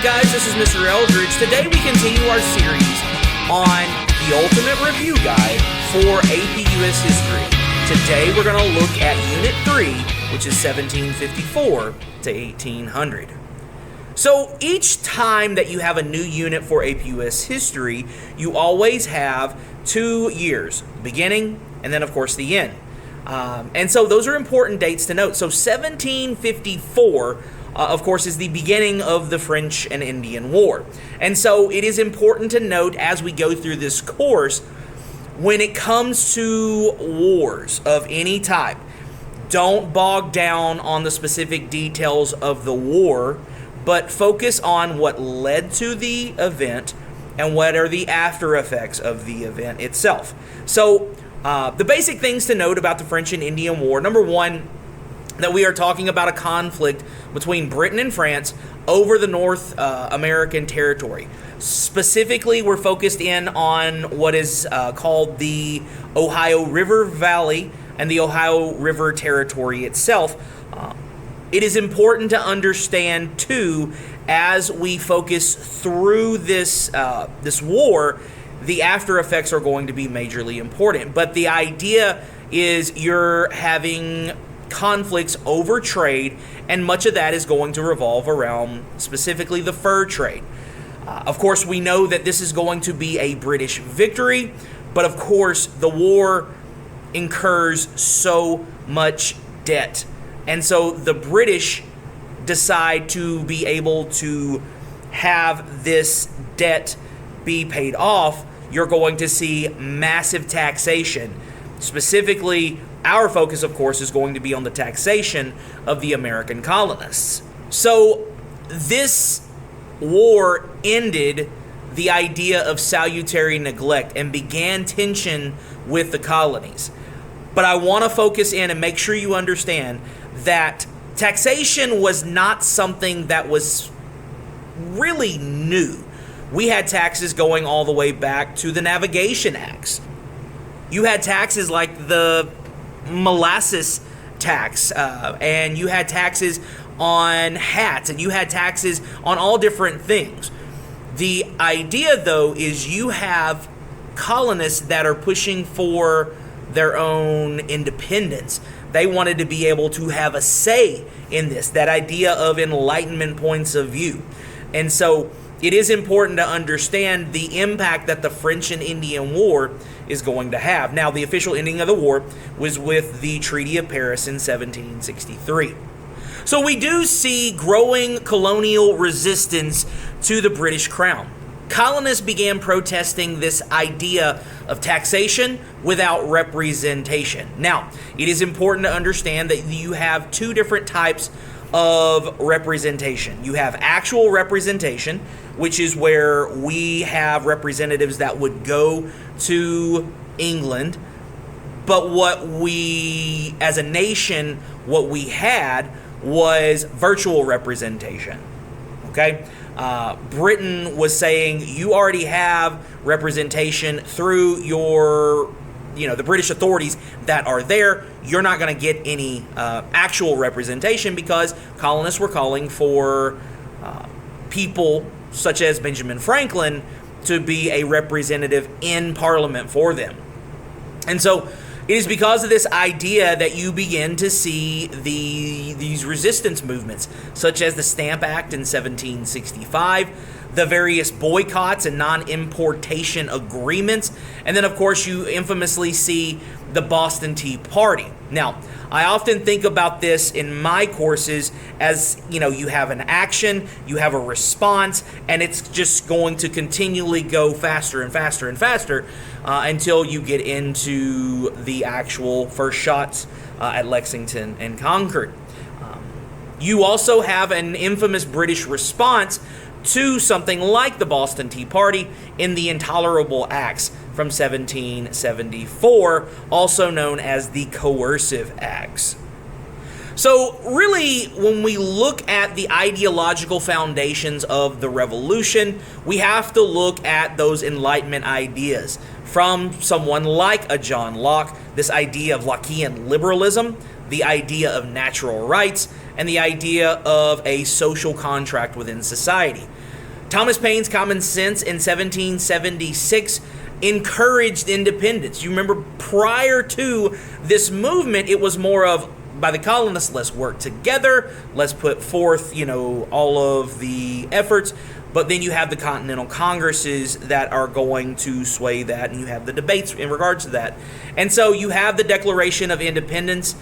up, guys? This is Mr. Eldridge. Today we continue our series on the ultimate review guide for APUS history. Today we're going to look at Unit 3, which is 1754 to 1800. So each time that you have a new unit for APUS history, you always have 2 years, beginning and then of course the end. And so those are important dates to note. So 1754, of course, is the beginning of the French and Indian War. And so it is important to note as we go through this course, when it comes to wars of any type, don't bog down on the specific details of the war, but focus on what led to the event and what are the after effects of the event itself. So the basic things to note about the French and Indian War, number one, that we are talking about a conflict between Britain and France over the North American territory. Specifically, we're focused in on what is called the Ohio River Valley and the Ohio River Territory itself. It is important to understand, too, as we focus through this war, the after effects are going to be majorly important. But the idea is you're having conflicts over trade, and much of that is going to revolve around specifically the fur trade. Of course, we know that this is going to be a British victory, but of course, the war incurs so much debt. And so the British decide to be able to have this debt be paid off. You're going to see massive taxation. Specifically, our focus, of course, is going to be on the taxation of the American colonists. So this war ended the idea of salutary neglect and began tension with the colonies. But I want to focus in and make sure you understand that taxation was not something that was really new. We had taxes going all the way back to the Navigation Acts. You had taxes like the molasses tax, and you had taxes on hats, and you had taxes on all different things. The idea, though, is you have colonists that are pushing for their own independence. They wanted to be able to have a say in this, that idea of Enlightenment points of view. And so it is important to understand the impact that the French and Indian War is going to have. Now, the official ending of the war was with the Treaty of Paris in 1763. So we do see growing colonial resistance to the British Crown. Colonists began protesting this idea of taxation without representation. Now, it is important to understand that you have two different types of representation. You have actual representation, which is where we have representatives that would go to England, but what we, as a nation, what we had was virtual representation, okay? Britain was saying, you already have representation through your, the British authorities that are there. You're not going to get any actual representation because colonists were calling for people such as Benjamin Franklin to be a representative in Parliament for them. And so it is because of this idea that you begin to see these resistance movements, such as the Stamp Act in 1765, the various boycotts and non-importation agreements, and then, of course, you infamously see the Boston Tea Party. Now, I often think about this in my courses as, you have an action, you have a response, and it's just going to continually go faster and faster and faster until you get into the actual first shots at Lexington and Concord. You also have an infamous British response to something like the Boston Tea Party in the Intolerable Acts from 1774, also known as the Coercive Acts. So really, when we look at the ideological foundations of the revolution, we have to look at those Enlightenment ideas from someone like a John Locke, this idea of Lockean liberalism, the idea of natural rights, and the idea of a social contract within society. Thomas Paine's Common Sense in 1776 encouraged independence. You remember, prior to this movement, it was more of, by the colonists, let's work together, let's put forth, all of the efforts. But then you have the Continental Congresses that are going to sway that, and you have the debates in regards to that. And so you have the Declaration of Independence.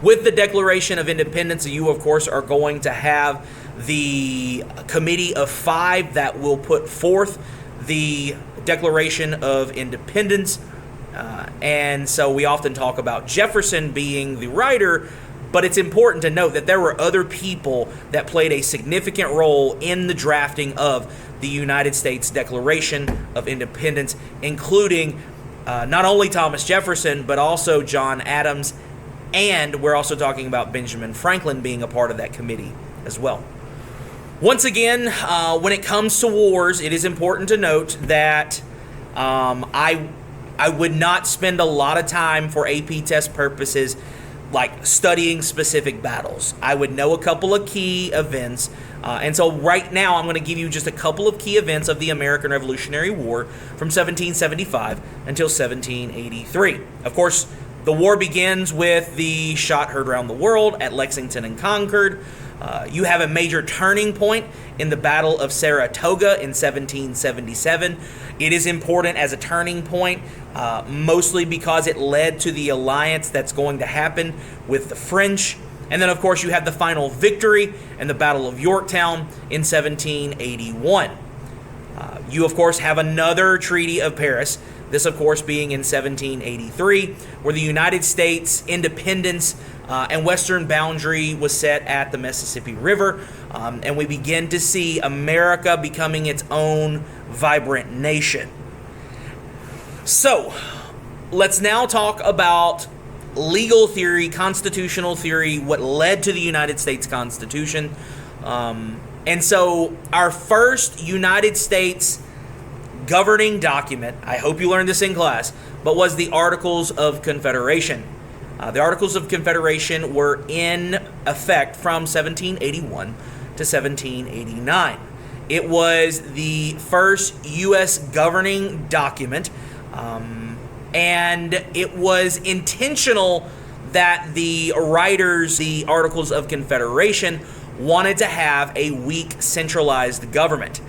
With the Declaration of Independence, you, of course, are going to have the Committee of Five that will put forth the Declaration of Independence. And so we often talk about Jefferson being the writer, but it's important to note that there were other people that played a significant role in the drafting of the United States Declaration of Independence, including not only Thomas Jefferson, but also John Adams, and we're also talking about Benjamin Franklin being a part of that committee as well. Once again, when it comes to wars, it is important to note that I would not spend a lot of time for AP test purposes like studying specific battles. I would know a couple of key events. And so right now I'm going to give you just a couple of key events of the American Revolutionary War from 1775 until 1783. Of course, the war begins with the shot heard around the world at Lexington and Concord. You have a major turning point in the Battle of Saratoga in 1777. It is important as a turning point, mostly because it led to the alliance that's going to happen with the French. And then, of course, you have the final victory in the Battle of Yorktown in 1781. You, of course, have another Treaty of Paris. This, of course, being in 1783, where the United States independence and western boundary was set at the Mississippi River, and we begin to see America becoming its own vibrant nation. So, let's now talk about legal theory, constitutional theory, what led to the United States Constitution. And so, our first United States governing document, I hope you learned this in class, but was the Articles of Confederation. The Articles of Confederation were in effect from 1781 to 1789. It was the first U.S. governing document, and it was intentional that the writers, the Articles of Confederation, wanted to have a weak, centralized government.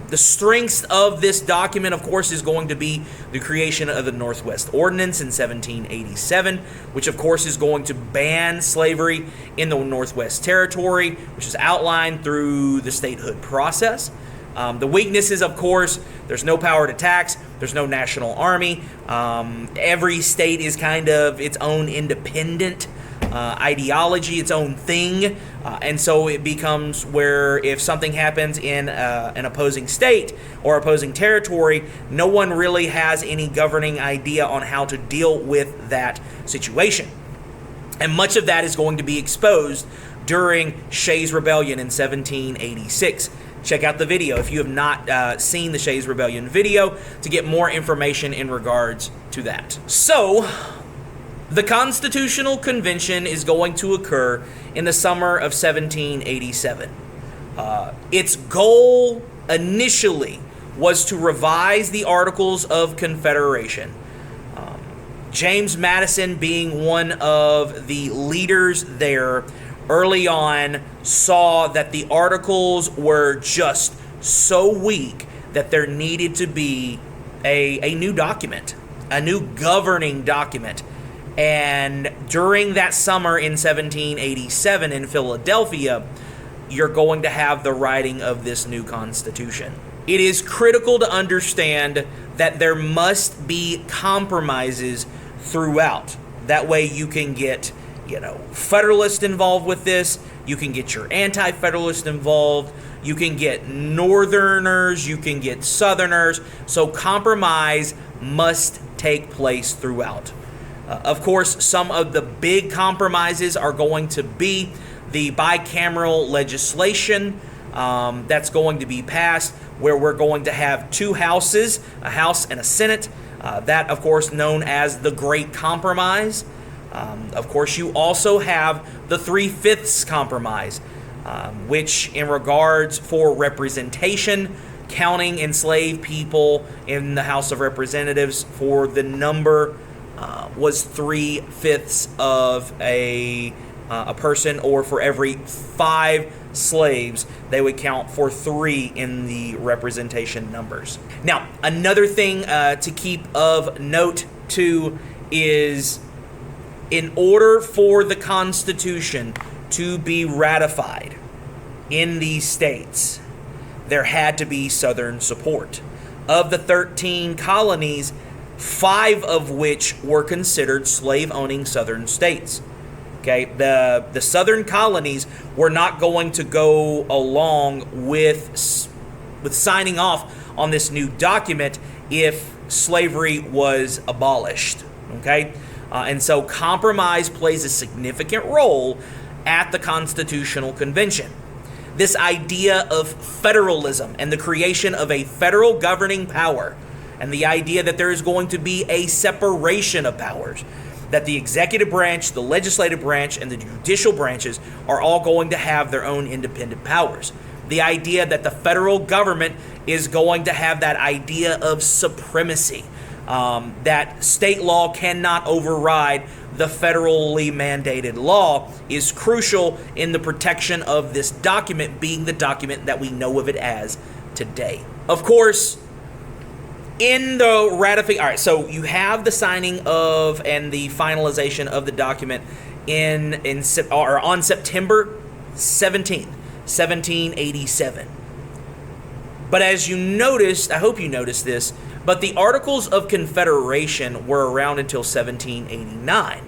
The strength of this document, of course, is going to be the creation of the Northwest Ordinance in 1787, which, of course, is going to ban slavery in the Northwest Territory, which is outlined through the statehood process. The weaknesses, of course, there's no power to tax, there's no national army. Every state is kind of its own independent ideology, its own thing, and so it becomes where if something happens in an opposing state or opposing territory, no one really has any governing idea on how to deal with that situation. And much of that is going to be exposed during Shays' Rebellion in 1786. Check out the video if you have not seen the Shays' Rebellion video to get more information in regards to that. So, the Constitutional Convention is going to occur in the summer of 1787. Its goal initially was to revise the Articles of Confederation. James Madison, being one of the leaders there early on, saw that the Articles were just so weak that there needed to be a new document, a new governing document. And during that summer in 1787 in Philadelphia, you're going to have the writing of this new Constitution. It is critical to understand that there must be compromises throughout. That way you can get, Federalists involved with this. You can get your Anti-Federalists involved. You can get Northerners. You can get Southerners. So compromise must take place throughout. Of course, some of the big compromises are going to be the bicameral legislation that's going to be passed, where we're going to have two houses, a House and a Senate. That, of course, known as the Great Compromise. Of course, you also have the 3/5 compromise. which in regards for representation, counting enslaved people in the House of Representatives for the number was 3/5 of a person, or for every 5 slaves, they would count for 3 in the representation numbers. Now, another thing to keep of note too is, in order for the Constitution to be ratified in these states, there had to be Southern support. Of the 13 colonies, 5 of which were considered slave-owning Southern states. Okay, the Southern colonies were not going to go along with signing off on this new document if slavery was abolished. Okay, and so compromise plays a significant role at the Constitutional Convention. This idea of federalism and the creation of a federal governing power, and the idea that there is going to be a separation of powers, that the executive branch, the legislative branch, and the judicial branches are all going to have their own independent powers. The idea that the federal government is going to have that idea of supremacy, that state law cannot override the federally mandated law, is crucial in the protection of this document being the document that we know of it as today. Of course, in the ratification, all right, so you have the signing of and the finalization of the document on September 17th, 1787. But as you noticed, I hope you noticed this, but the Articles of Confederation were around until 1789.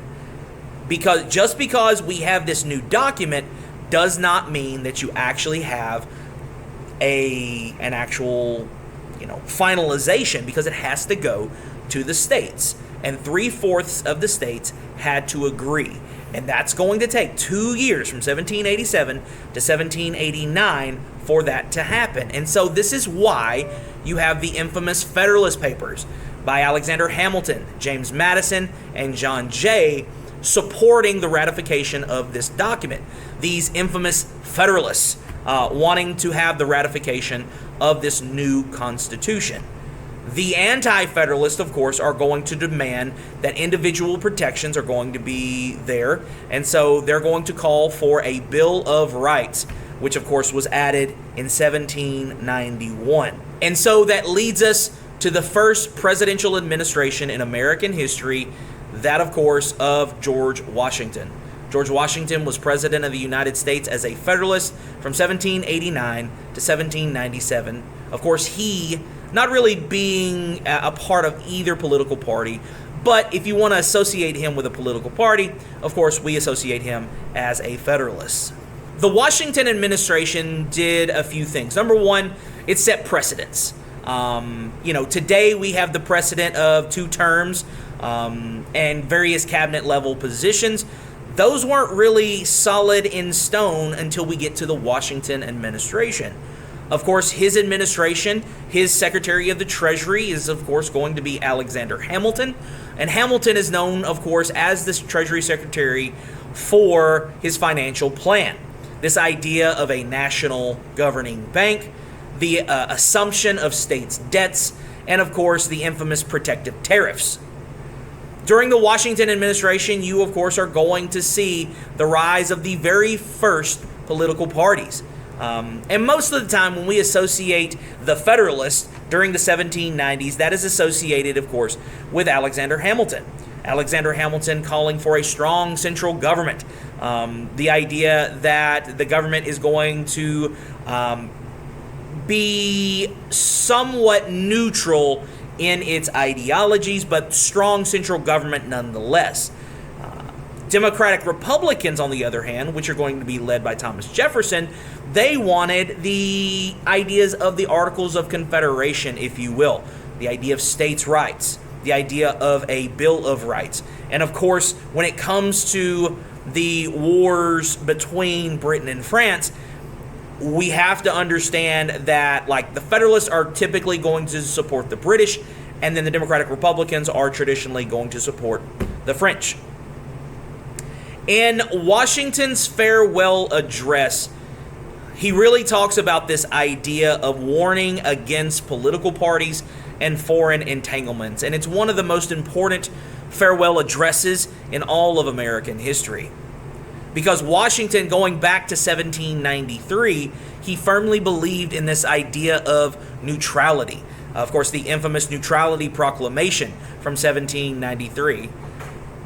Just because we have this new document does not mean that you actually have an actual finalization, because it has to go to the states, and 3/4 of the states had to agree, and that's going to take 2 years, from 1787 to 1789, for that to happen. And so this is why you have the infamous Federalist Papers by Alexander Hamilton, James Madison, and John Jay supporting the ratification of this document. These infamous Federalists wanting to have the ratification of this new Constitution. The Anti-Federalists, of course, are going to demand that individual protections are going to be there, and so they're going to call for a Bill of Rights, which, of course, was added in 1791. And so that leads us to the first presidential administration in American history, that, of course, of George Washington. George Washington was president of the United States as a Federalist from 1789 to 1797. Of course, he not really being a part of either political party, but if you want to associate him with a political party, of course, we associate him as a Federalist. The Washington administration did a few things. Number one, it set precedents. Today we have the precedent of 2 terms and various cabinet level positions. Those weren't really solid in stone until we get to the Washington administration. Of course, his administration, his Secretary of the Treasury is, of course, going to be Alexander Hamilton. And Hamilton is known, of course, as the Treasury Secretary for his financial plan. This idea of a national governing bank, the assumption of states' debts, and, of course, the infamous protective tariffs. During the Washington administration, you, of course, are going to see the rise of the very first political parties. And most of the time when we associate the Federalists during the 1790s, that is associated, of course, with Alexander Hamilton. Alexander Hamilton calling for a strong central government. The idea that the government is going to be somewhat neutral in its ideologies, but strong central government nonetheless. Democratic Republicans, on the other hand, which are going to be led by Thomas Jefferson, they wanted the ideas of the Articles of Confederation, if you will, the idea of states' rights, the idea of a Bill of Rights. And of course, when it comes to the wars between Britain and France, we have to understand that, like, the Federalists are typically going to support the British, and then the Democratic Republicans are traditionally going to support the French. In Washington's farewell address, he really talks about this idea of warning against political parties and foreign entanglements. And it's one of the most important farewell addresses in all of American history. Because Washington, going back to 1793, he firmly believed in this idea of neutrality. Of course, the infamous Neutrality Proclamation from 1793.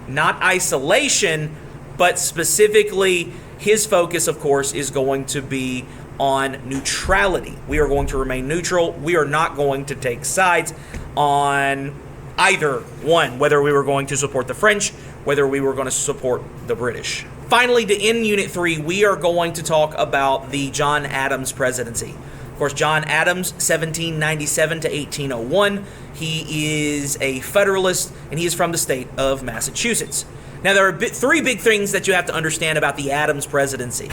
Not isolation, but specifically his focus, of course, is going to be on neutrality. We are going to remain neutral. We are not going to take sides on either one, whether we were going to support the French, whether we were going to support the British. Finally, to end Unit 3, we are going to talk about the John Adams presidency. Of course, John Adams, 1797 to 1801. He is a Federalist, and he is from the state of Massachusetts. Now, there are three big things that you have to understand about the Adams presidency.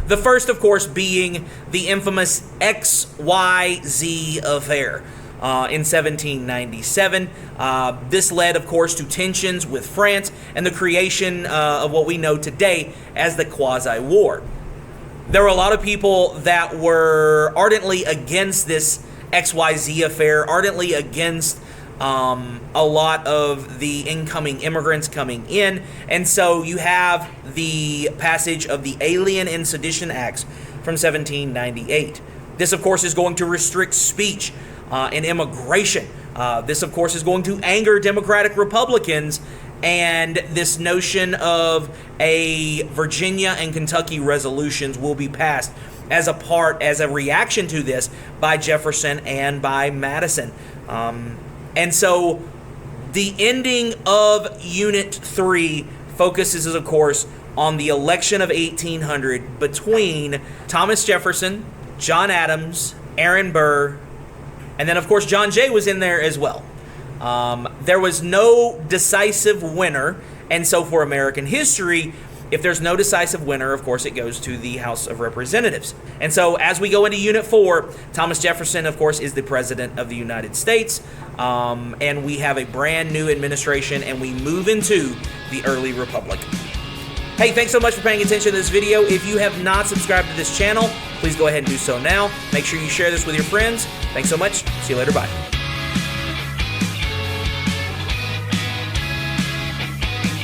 The first, of course, being the infamous XYZ affair in 1797. This led, of course, to tensions with France and the creation of what we know today as the Quasi-War. There were a lot of people that were ardently against this XYZ affair, ardently against a lot of the incoming immigrants coming in. And so you have the passage of the Alien and Sedition Acts from 1798. This, of course, is going to restrict speech and immigration. This, of course, is going to anger Democratic Republicans, and this notion of a Virginia and Kentucky resolutions will be passed as a reaction to this by Jefferson and by Madison. And so the ending of Unit 3 focuses, of course, on the election of 1800 between Thomas Jefferson, John Adams, Aaron Burr, and then, of course, John Jay was in there as well. There was no decisive winner, and so for American history, if there's no decisive winner, of course, it goes to the House of Representatives. And so as we go into Unit 4, Thomas Jefferson, of course, is the President of the United States, and we have a brand new administration, and we move into the early Republic. Hey, thanks so much for paying attention to this video. If you have not subscribed to this channel, please go ahead and do so now. Make sure you share this with your friends. Thanks so much. See you later. Bye.